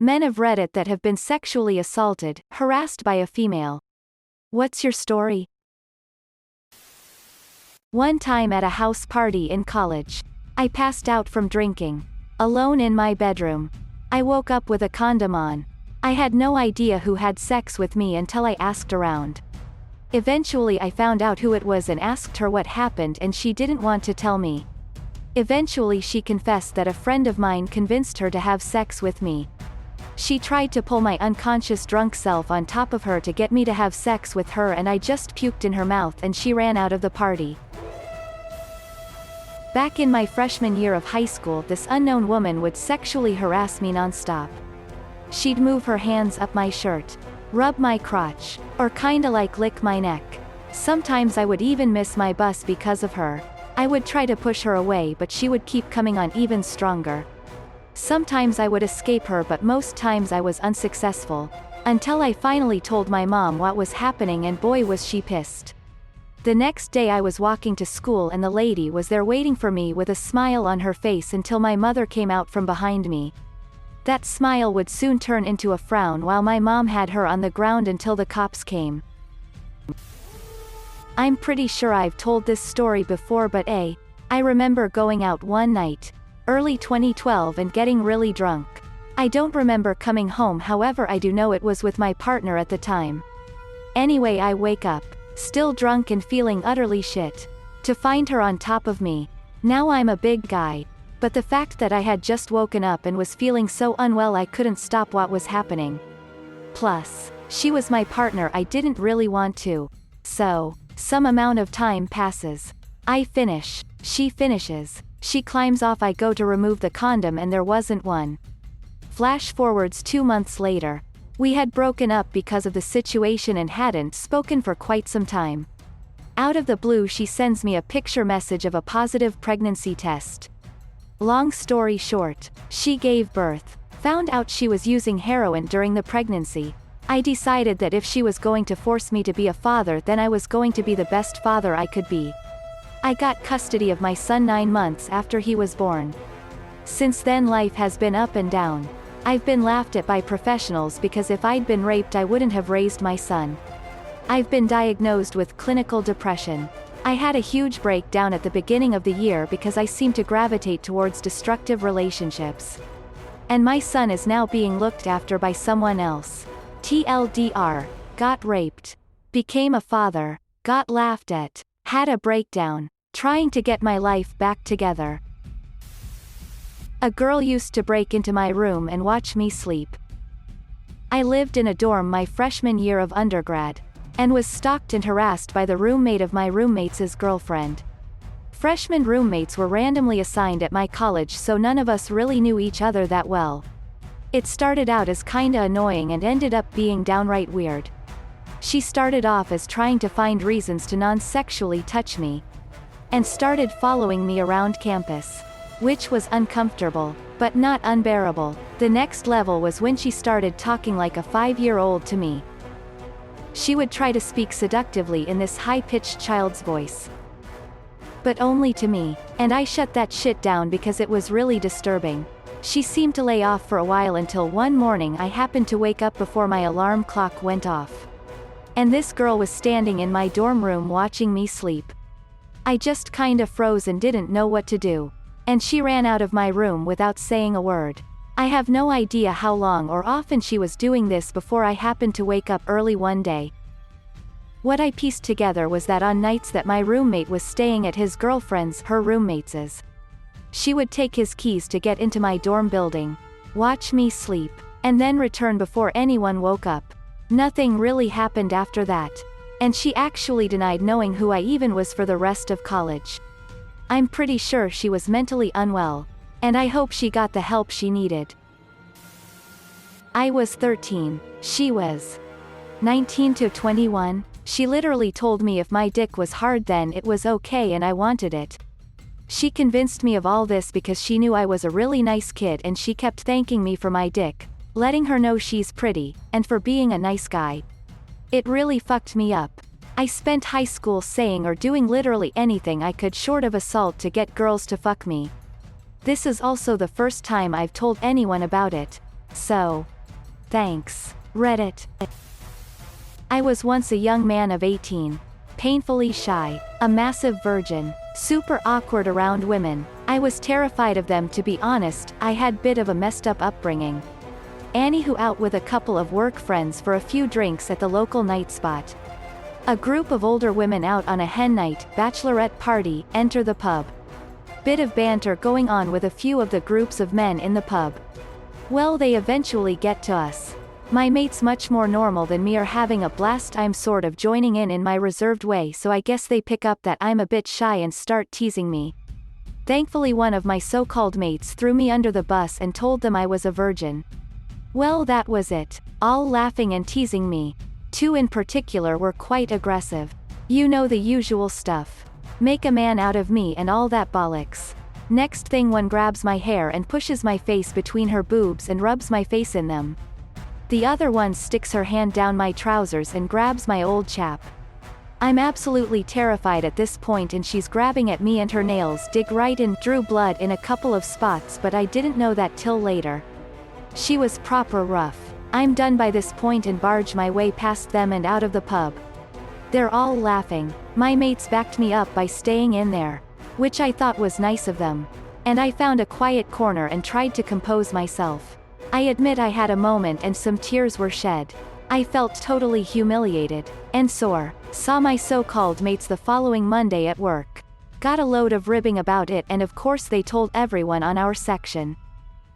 Men of Reddit that have been sexually assaulted, harassed by a female. What's your story? One time at a house party in college, I passed out from drinking. Alone in my bedroom. I woke up with a condom on. I had no idea who had sex with me until I asked around. Eventually I found out who it was and asked her what happened, and she didn't want to tell me. Eventually she confessed that a friend of mine convinced her to have sex with me. She tried to pull my unconscious drunk self on top of her to get me to have sex with her, and I just puked in her mouth and she ran out of the party. Back in my freshman year of high school, this unknown woman would sexually harass me nonstop. She'd move her hands up my shirt, rub my crotch, or kinda like lick my neck. Sometimes I would even miss my bus because of her. I would try to push her away, but she would keep coming on even stronger. Sometimes I would escape her, but most times I was unsuccessful, until I finally told my mom what was happening, and boy was she pissed. The next day I was walking to school and the lady was there waiting for me with a smile on her face until my mother came out from behind me. That smile would soon turn into a frown while my mom had her on the ground until the cops came. I'm pretty sure I've told this story before, but I remember going out one night, early 2012, and getting really drunk. I don't remember coming home, however I do know it was with my partner at the time. Anyway, I wake up, still drunk and feeling utterly shit, to find her on top of me. Now I'm a big guy, but the fact that I had just woken up and was feeling so unwell I couldn't stop what was happening. Plus, she was my partner, I didn't really want to. So, some amount of time passes. I finish, she finishes. She climbs off, I go to remove the condom and there wasn't one. Flash forwards 2 months later. We had broken up because of the situation and hadn't spoken for quite some time. Out of the blue she sends me a picture message of a positive pregnancy test. Long story short, she gave birth. Found out she was using heroin during the pregnancy. I decided that if she was going to force me to be a father, then I was going to be the best father I could be. I got custody of my son 9 months after he was born. Since then life has been up and down. I've been laughed at by professionals because if I'd been raped I wouldn't have raised my son. I've been diagnosed with clinical depression. I had a huge breakdown at the beginning of the year because I seem to gravitate towards destructive relationships. And my son is now being looked after by someone else. TLDR, got raped. Became a father. Got laughed at. Had a breakdown, trying to get my life back together. A girl used to break into my room and watch me sleep. I lived in a dorm my freshman year of undergrad, and was stalked and harassed by the roommate of my roommate's girlfriend. Freshman roommates were randomly assigned at my college, so none of us really knew each other that well. It started out as kinda annoying and ended up being downright weird. She started off as trying to find reasons to non-sexually touch me, and started following me around campus, which was uncomfortable, but not unbearable. The next level was when she started talking like a 5-year-old to me. She would try to speak seductively in this high-pitched child's voice, but only to me, and I shut that shit down because it was really disturbing. She seemed to lay off for a while until one morning I happened to wake up before my alarm clock went off. And this girl was standing in my dorm room watching me sleep. I just kinda froze and didn't know what to do. And she ran out of my room without saying a word. I have no idea how long or often she was doing this before I happened to wake up early one day. What I pieced together was that on nights that my roommate was staying at his girlfriend's, her roommate's, she would take his keys to get into my dorm building, watch me sleep, and then return before anyone woke up. Nothing really happened after that. And she actually denied knowing who I even was for the rest of college. I'm pretty sure she was mentally unwell, and I hope she got the help she needed. I was 13. She was 19 to 21. She literally told me if my dick was hard then it was okay and I wanted it. She convinced me of all this because she knew I was a really nice kid, and she kept thanking me for my dick, letting her know she's pretty, and for being a nice guy. It really fucked me up. I spent high school saying or doing literally anything I could short of assault to get girls to fuck me. This is also the first time I've told anyone about it. So. Thanks. Reddit. I was once a young man of 18. Painfully shy. A massive virgin. Super awkward around women. I was terrified of them, to be honest. I had bit of a messed up upbringing. Anywho, out with a couple of work friends for a few drinks at the local night spot. A group of older women out on a hen night, bachelorette party, enter the pub. Bit of banter going on with a few of the groups of men in the pub. Well, they eventually get to us. My mate's much more normal than me, are having a blast. I'm sort of joining in my reserved way, so I guess they pick up that I'm a bit shy and start teasing me. Thankfully, one of my so-called mates threw me under the bus and told them I was a virgin. Well, that was it. All laughing and teasing me. Two in particular were quite aggressive. You know, the usual stuff. Make a man out of me and all that bollocks. Next thing, one grabs my hair and pushes my face between her boobs and rubs my face in them. The other one sticks her hand down my trousers and grabs my old chap. I'm absolutely terrified at this point, and she's grabbing at me and her nails dig right in. Drew blood in a couple of spots, but I didn't know that till later. She was proper rough. I'm done by this point and barge my way past them and out of the pub. They're all laughing. My mates backed me up by staying in there, which I thought was nice of them. And I found a quiet corner and tried to compose myself. I admit I had a moment and some tears were shed. I felt totally humiliated and sore. Saw my so-called mates the following Monday at work. Got a load of ribbing about it, and of course they told everyone on our section.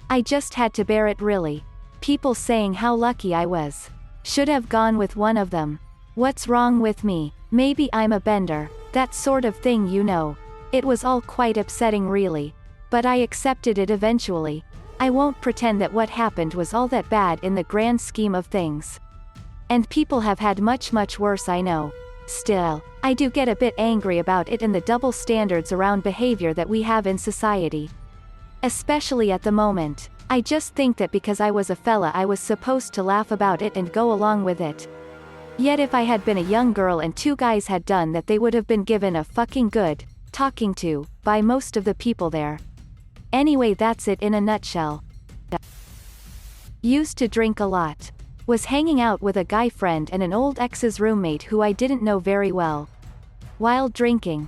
I just had to bear it, really. People saying how lucky I was. Should have gone with one of them. What's wrong with me? Maybe I'm a bender. That sort of thing, you know. It was all quite upsetting, really. But I accepted it eventually. I won't pretend that what happened was all that bad in the grand scheme of things. And people have had much worse, I know. Still, I do get a bit angry about it and the double standards around behavior that we have in society. Especially at the moment. I just think that because I was a fella, I was supposed to laugh about it and go along with it. Yet if I had been a young girl and two guys had done that, they would have been given a fucking good talking to by most of the people there. Anyway, that's it in a nutshell. Used to drink a lot. Was hanging out with a guy friend and an old ex's roommate who I didn't know very well. While drinking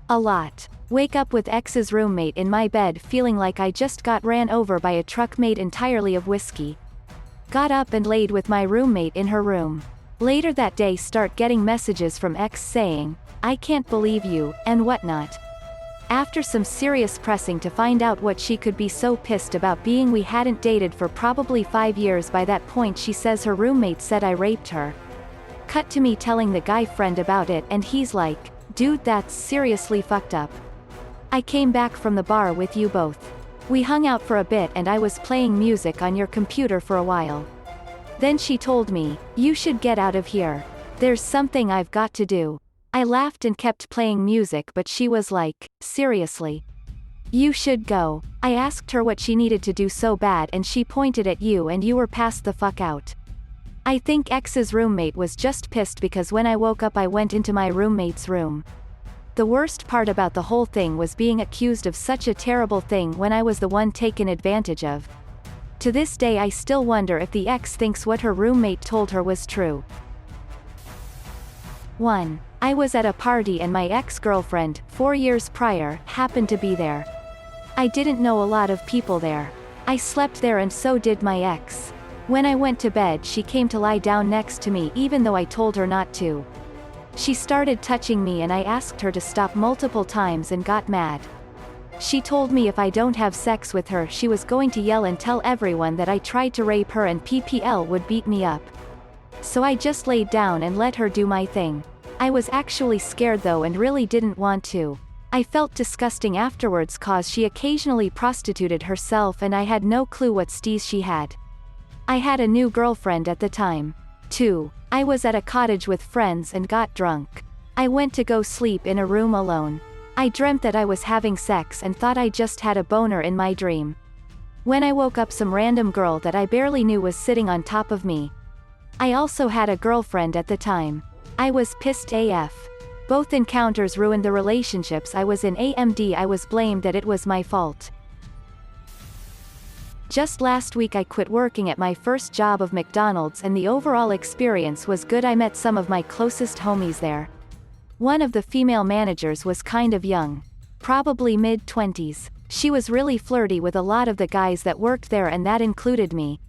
a lot. Wake up with ex's roommate in my bed feeling like I just got ran over by a truck made entirely of whiskey. Got up and laid with my roommate in her room. Later that day, start getting messages from ex saying, "I can't believe you," and whatnot. After some serious pressing to find out what she could be so pissed about being, we hadn't dated for probably 5 years by that point. She says her roommate said I raped her. Cut to me telling the guy friend about it, and he's like, "Dude, that's seriously fucked up. I came back from the bar with you both. We hung out for a bit and I was playing music on your computer for a while. Then she told me, you should get out of here. There's something I've got to do." I laughed and kept playing music, but she was like, "Seriously? You should go." I asked her what she needed to do so bad, and she pointed at you and you were passed the fuck out. I think ex's roommate was just pissed because when I woke up I went into my roommate's room. The worst part about the whole thing was being accused of such a terrible thing when I was the one taken advantage of. To this day I still wonder if the ex thinks what her roommate told her was true. 1. I was at a party and my ex-girlfriend, 4 years prior, happened to be there. I didn't know a lot of people there. I slept there and so did my ex. When I went to bed she came to lie down next to me even though I told her not to. She started touching me and I asked her to stop multiple times and got mad. She told me if I don't have sex with her she was going to yell and tell everyone that I tried to rape her and PPL would beat me up. So I just laid down and let her do my thing. I was actually scared though and really didn't want to. I felt disgusting afterwards cause she occasionally prostituted herself and I had no clue what steez she had. I had a new girlfriend at the time. 2. I was at a cottage with friends and got drunk. I went to go sleep in a room alone. I dreamt that I was having sex and thought I just had a boner in my dream. When I woke up some random girl that I barely knew was sitting on top of me. I also had a girlfriend at the time. I was pissed AF. Both encounters ruined the relationships I was in. AMD I was blamed that it was my fault. Just last week I quit working at my first job of McDonald's and the overall experience was good. I met some of my closest homies there. One of the female managers was kind of young. Probably mid-20s. She was really flirty with a lot of the guys that worked there and that included me.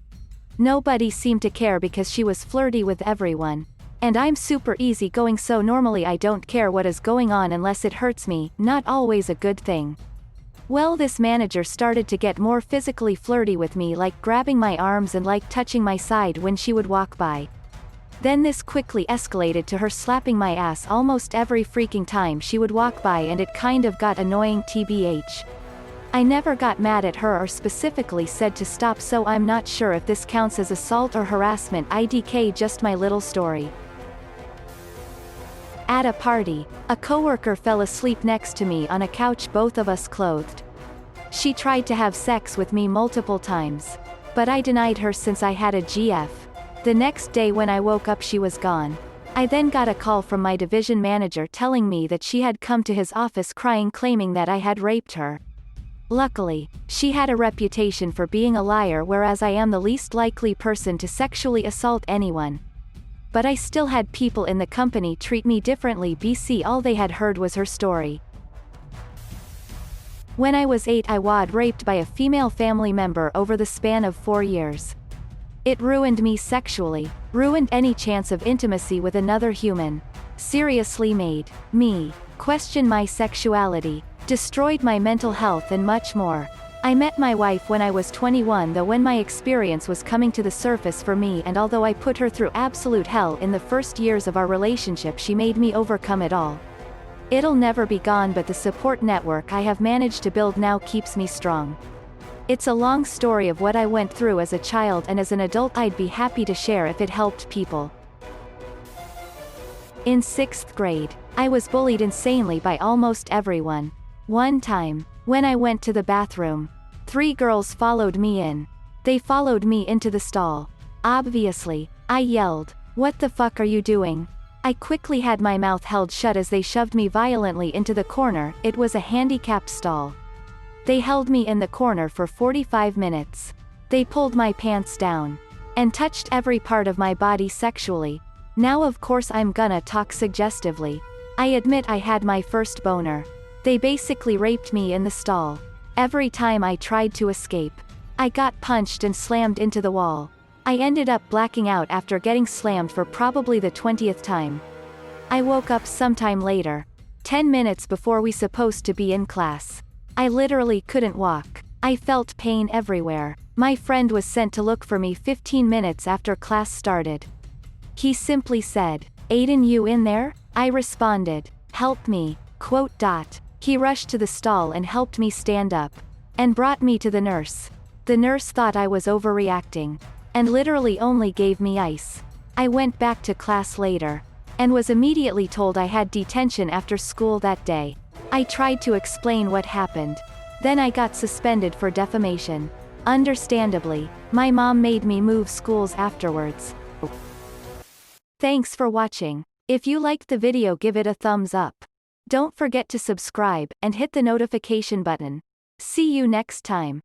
Nobody seemed to care because she was flirty with everyone. And I'm super easygoing, so normally I don't care what is going on unless it hurts me, not always a good thing. Well, this manager started to get more physically flirty with me, like grabbing my arms and like touching my side when she would walk by. Then this quickly escalated to her slapping my ass almost every freaking time she would walk by, and it kind of got annoying tbh. I never got mad at her or specifically said to stop, so I'm not sure if this counts as assault or harassment. IDK, just my little story. At a party, a coworker fell asleep next to me on a couch, both of us clothed. She tried to have sex with me multiple times. But I denied her since I had a GF. The next day when I woke up she was gone. I then got a call from my division manager telling me that she had come to his office crying, claiming that I had raped her. Luckily, she had a reputation for being a liar, whereas I am the least likely person to sexually assault anyone. But I still had people in the company treat me differently. BC, all they had heard was her story. When I was 8 I was raped by a female family member over the span of 4 years. It ruined me sexually, ruined any chance of intimacy with another human. Seriously made me question my sexuality, destroyed my mental health and much more. I met my wife when I was 21 though, when my experience was coming to the surface for me, and although I put her through absolute hell in the first years of our relationship, she made me overcome it all. It'll never be gone, but the support network I have managed to build now keeps me strong. It's a long story of what I went through as a child, and as an adult I'd be happy to share if it helped people. In 6th grade, I was bullied insanely by almost everyone. One time, when I went to the bathroom, 3 girls followed me in. They followed me into the stall. Obviously, I yelled, "What the fuck are you doing?" I quickly had my mouth held shut as they shoved me violently into the corner. It was a handicapped stall. They held me in the corner for 45 minutes. They pulled my pants down and touched every part of my body sexually. Now of course I'm gonna talk suggestively. I admit I had my first boner. They basically raped me in the stall. Every time I tried to escape, I got punched and slammed into the wall. I ended up blacking out after getting slammed for probably the 20th time. I woke up sometime later, 10 minutes before we supposed to be in class. I literally couldn't walk. I felt pain everywhere. My friend was sent to look for me 15 minutes after class started. He simply said, "Aiden, you in there?" I responded, "Help me." Quote dot. He rushed to the stall and helped me stand up, and brought me to the nurse. The nurse thought I was overreacting, and literally only gave me ice. I went back to class later, and was immediately told I had detention after school that day. I tried to explain what happened. Then I got suspended for defamation. Understandably, my mom made me move schools afterwards. Thanks for watching. If you liked the video, give it a thumbs up. Don't forget to subscribe, and hit the notification button. See you next time.